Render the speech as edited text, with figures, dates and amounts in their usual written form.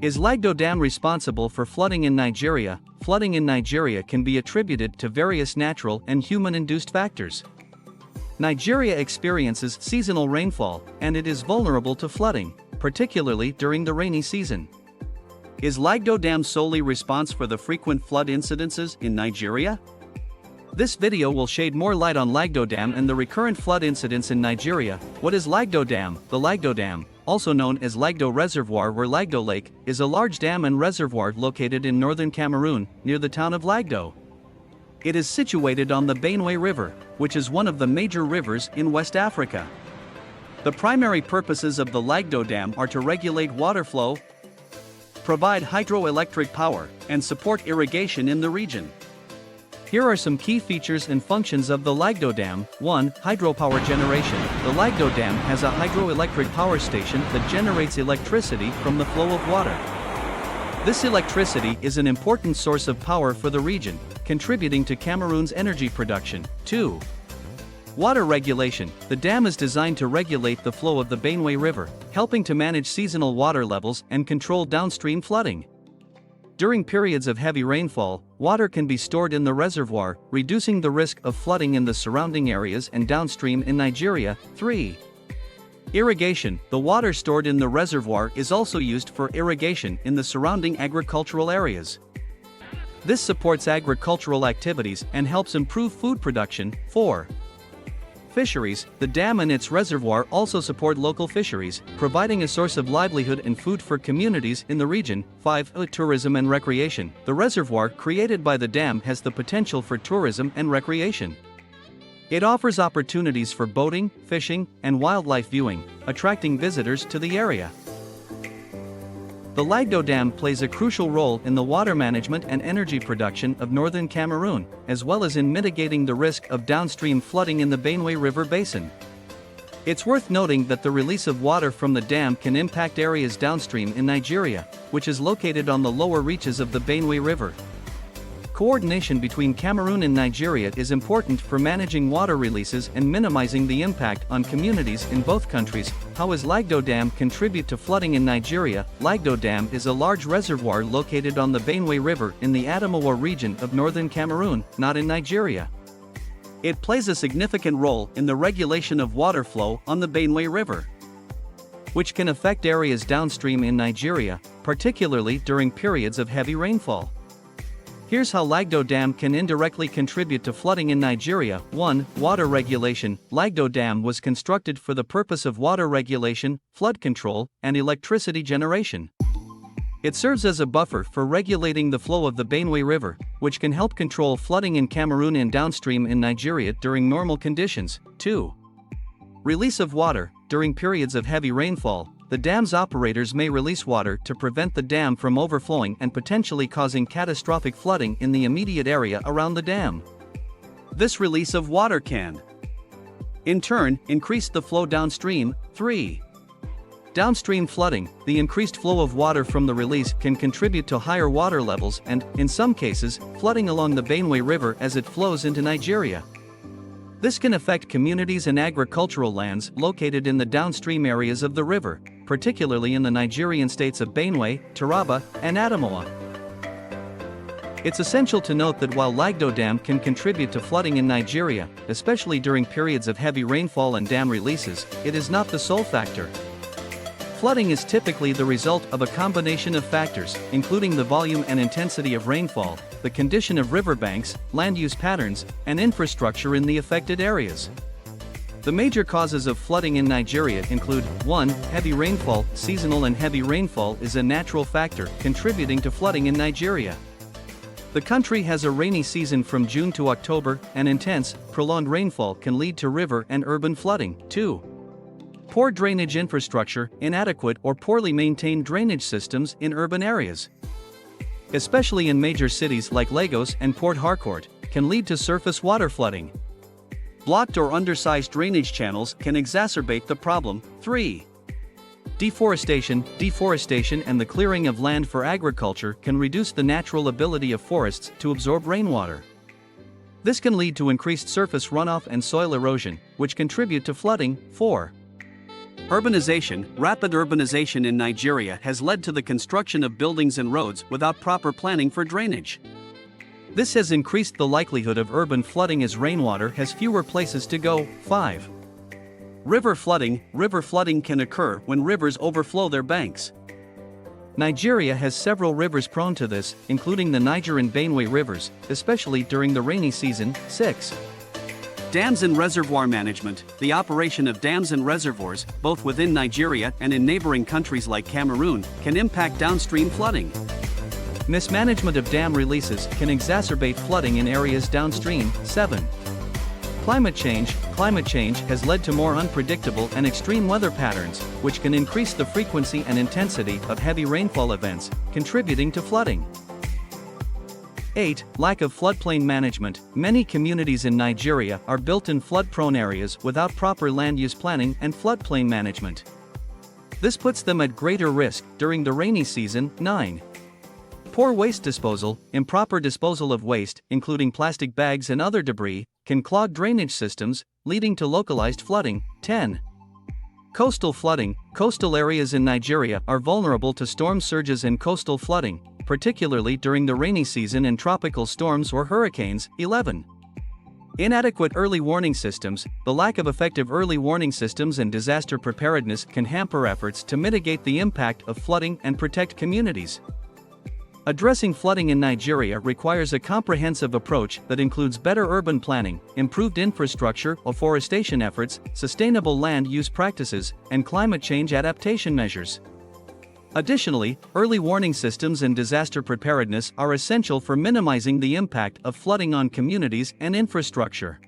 Is Lagdo Dam responsible for flooding in Nigeria? Flooding in Nigeria can be attributed to various natural and human-induced factors. Nigeria experiences seasonal rainfall, and it is vulnerable to flooding, particularly during the rainy season. Is Lagdo Dam solely responsible for the frequent flood incidences in Nigeria? This video will shed more light on Lagdo Dam and the recurrent flood incidents in Nigeria. What is Lagdo Dam? The Lagdo Dam, also known as Lagdo Reservoir or Lagdo Lake, is a large dam and reservoir located in northern Cameroon, near the town of Lagdo. It is situated on the Benue River, which is one of the major rivers in West Africa. The primary purposes of the Lagdo Dam are to regulate water flow, provide hydroelectric power, and support irrigation in the region. Here are some key features and functions of the Lagdo Dam. 1. Hydropower generation. The Lagdo Dam has a hydroelectric power station that generates electricity from the flow of water. This electricity is an important source of power for the region, contributing to Cameroon's energy production. 2. Water regulation. The dam is designed to regulate the flow of the Benue River, helping to manage seasonal water levels and control downstream flooding. During periods of heavy rainfall, water can be stored in the reservoir, reducing the risk of flooding in the surrounding areas and downstream in Nigeria. 3. Irrigation. The water stored in the reservoir is also used for irrigation in the surrounding agricultural areas. This supports agricultural activities and helps improve food production. 4. Fisheries. The dam and its reservoir also support local fisheries, providing a source of livelihood and food for communities in the region. 5. Tourism and recreation. The reservoir created by the dam has the potential for tourism and recreation. It offers opportunities for boating, fishing, and wildlife viewing, attracting visitors to the area. The Lagdo Dam plays a crucial role in the water management and energy production of northern Cameroon, as well as in mitigating the risk of downstream flooding in the Benue River basin. It's worth noting that the release of water from the dam can impact areas downstream in Nigeria, which is located on the lower reaches of the Benue River. Coordination between Cameroon and Nigeria is important for managing water releases and minimizing the impact on communities in both countries. How does Lagdo Dam contribute to flooding in Nigeria? Lagdo Dam is a large reservoir located on the Benue River in the Adamawa region of northern Cameroon, not in Nigeria. It plays a significant role in the regulation of water flow on the Benue River, which can affect areas downstream in Nigeria, particularly during periods of heavy rainfall. Here's how Lagdo Dam can indirectly contribute to flooding in Nigeria. 1. Water regulation. Lagdo Dam was constructed for the purpose of water regulation, flood control, and electricity generation. It serves as a buffer for regulating the flow of the Benue River, which can help control flooding in Cameroon and downstream in Nigeria during normal conditions. 2. Release of water. During periods of heavy rainfall, the dam's operators may release water to prevent the dam from overflowing and potentially causing catastrophic flooding in the immediate area around the dam. This release of water can, in turn, increase the flow downstream. 3. Downstream flooding. The increased flow of water from the release can contribute to higher water levels and, in some cases, flooding along the Benue River as it flows into Nigeria. This can affect communities and agricultural lands located in the downstream areas of the river, particularly in the Nigerian states of Benue, Taraba, and Adamawa. It's essential to note that while Lagdo Dam can contribute to flooding in Nigeria, especially during periods of heavy rainfall and dam releases, it is not the sole factor. Flooding is typically the result of a combination of factors, including the volume and intensity of rainfall, the condition of riverbanks, land use patterns, and infrastructure in the affected areas. The major causes of flooding in Nigeria include 1. Heavy rainfall. Seasonal and heavy rainfall is a natural factor contributing to flooding in Nigeria. The country has a rainy season from June to October, and intense, prolonged rainfall can lead to river and urban flooding. 2. Poor drainage infrastructure. Inadequate or poorly maintained drainage systems in urban areas, especially in major cities like Lagos and Port Harcourt, can lead to surface water flooding. Blocked or undersized drainage channels can exacerbate the problem. 3. Deforestation. Deforestation and the clearing of land for agriculture can reduce the natural ability of forests to absorb rainwater. This can lead to increased surface runoff and soil erosion, which contribute to flooding. 4. Rapid urbanization in Nigeria has led to the construction of buildings and roads without proper planning for drainage. This has increased the likelihood of urban flooding as rainwater has fewer places to go. 5. River flooding. River flooding can occur when rivers overflow their banks. Nigeria has several rivers prone to this, including the Niger and Benue rivers, especially during the rainy season. 6. Dams and reservoir management. The operation of dams and reservoirs, both within Nigeria and in neighboring countries like Cameroon, can impact downstream flooding. Mismanagement of dam releases can exacerbate flooding in areas downstream. 7. Climate change. Climate change has led to more unpredictable and extreme weather patterns, which can increase the frequency and intensity of heavy rainfall events, contributing to flooding. 8. Lack of floodplain management. Many communities in Nigeria are built in flood-prone areas without proper land use planning and floodplain management. This puts them at greater risk during the rainy season. 9. Poor waste disposal. Improper disposal of waste, including plastic bags and other debris, can clog drainage systems, leading to localized flooding. 10. Coastal flooding. Coastal areas in Nigeria are vulnerable to storm surges and coastal flooding, particularly during the rainy season and tropical storms or hurricanes. 11. Inadequate early warning systems. The lack of effective early warning systems and disaster preparedness can hamper efforts to mitigate the impact of flooding and protect communities. Addressing flooding in Nigeria requires a comprehensive approach that includes better urban planning, improved infrastructure, afforestation efforts, sustainable land use practices, and climate change adaptation measures. Additionally, early warning systems and disaster preparedness are essential for minimizing the impact of flooding on communities and infrastructure.